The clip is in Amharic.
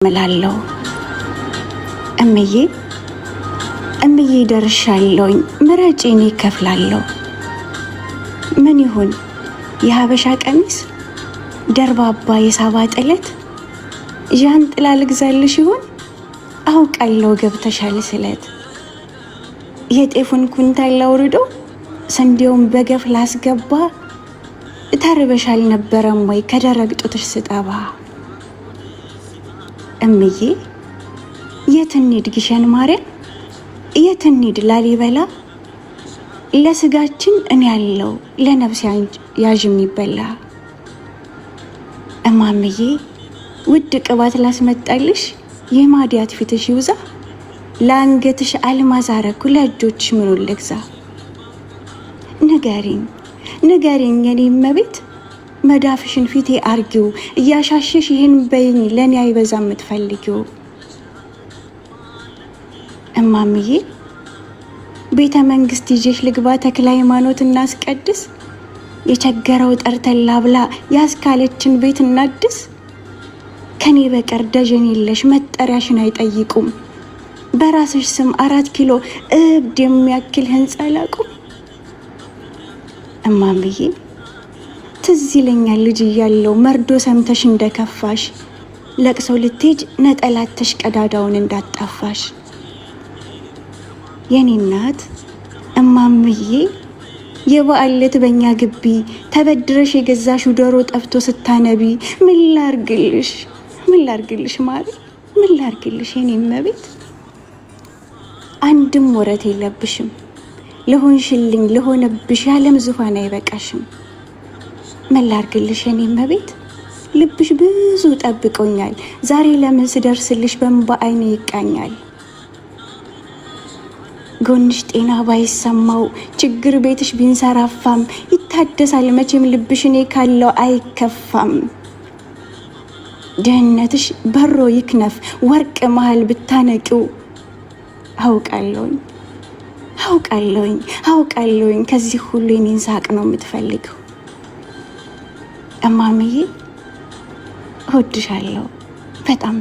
መላለው እምዬ ደርሻለሁኝ ምረጪኝ ከፍላለሁ። ምን ይሁን የሀበሻ ቀሚስ ደርባባ የሳባ ጥለት ዣንጥላ ልግዛልሽ ይሁን አውቃለሁ ገብተሻል ስለት። የጤፉን ኩንታል ላውርዶ ስንዴውን በገፍ ላስገባ ተርበሻል ነበረም ወይ ከደረቅ ጡትሽ ስጠባ። እምዬ የት እንሂድ ግሸን ማርያም የት እንሂድ ላሊበላ ለስጋችን እኔ ያለው ለነፍስ ያዥ የሚበላ። እማምዬ ውድ ቅባት ላስመጣልሽ የማዲያት ፊትሽ ይውዛ ለአንገትሽ አልማዝ አረኩ ለእጆችሽ ምኑን ልግዛ። ንገሪኝ የኔ እመቤት መዳፍሽን ፊቴ አርጊው እያሻሸሽ ይህን በይኝ ለኔ አይበዛ የምትፈልጊው። እማምዬ ቤተ መንግስት ይዤሽ ልግባ ተክለ ሃይማኖት እናስቀድስ የቸገረው ጠርተን ላብላ ያስካለችን ቤት እናድስ። ከኔ በቀር ደጀን የለሽ መጠሪያሽን አይጠይቁም በራስሽ ስም 4 ኪሎ እብድ የሚያክል ህንፃ ላቁም። እማምዬ ትዝ ይለኛል ልጅ እያለሁ መርዶ ሰምተሽ እንደከፋሽ ለቅሶ ልትሄጅ ነጠላተሽ ቀዳዳውን እንዳጣፋሽ። የኔ እናት እማምዬ የበዓል ዕለት በእኛ ግቢ ተበድረሽ የገዛሽው ዶሮ ጠፍቶ ስታነቢ ምን ላርግልሽ ማሪ ምን ላርግልሽ የኔ እመቤት። አንድም ወረት የለብሽም ለሆንሽልኝ ለሆነብሽ ያለም ዙፋን አይበቃሽም። ምን ላርግልሽ የኔ እመቤት ልብሽ ብዙ ጠብቆኛል ዛሬ ለምን ስደርስልሽ በእንባ አይኔ ይቃኛል። ጎንሽ ጤና ባይሰማው ችግር ቤትሽ ቢንሰራፋም ይታደሳል መቼም ልብሽ እኔ ካለው አይከፋም። ድህነትሽ በሮ ይክነፍ ወርቅ መሃል ብታነቂው አውቃለሁኝ ከዚህ ሁሉ የኔን ሳቅ ነው የምትፈልገው። እማምዬ እወድሻለሁ በጣም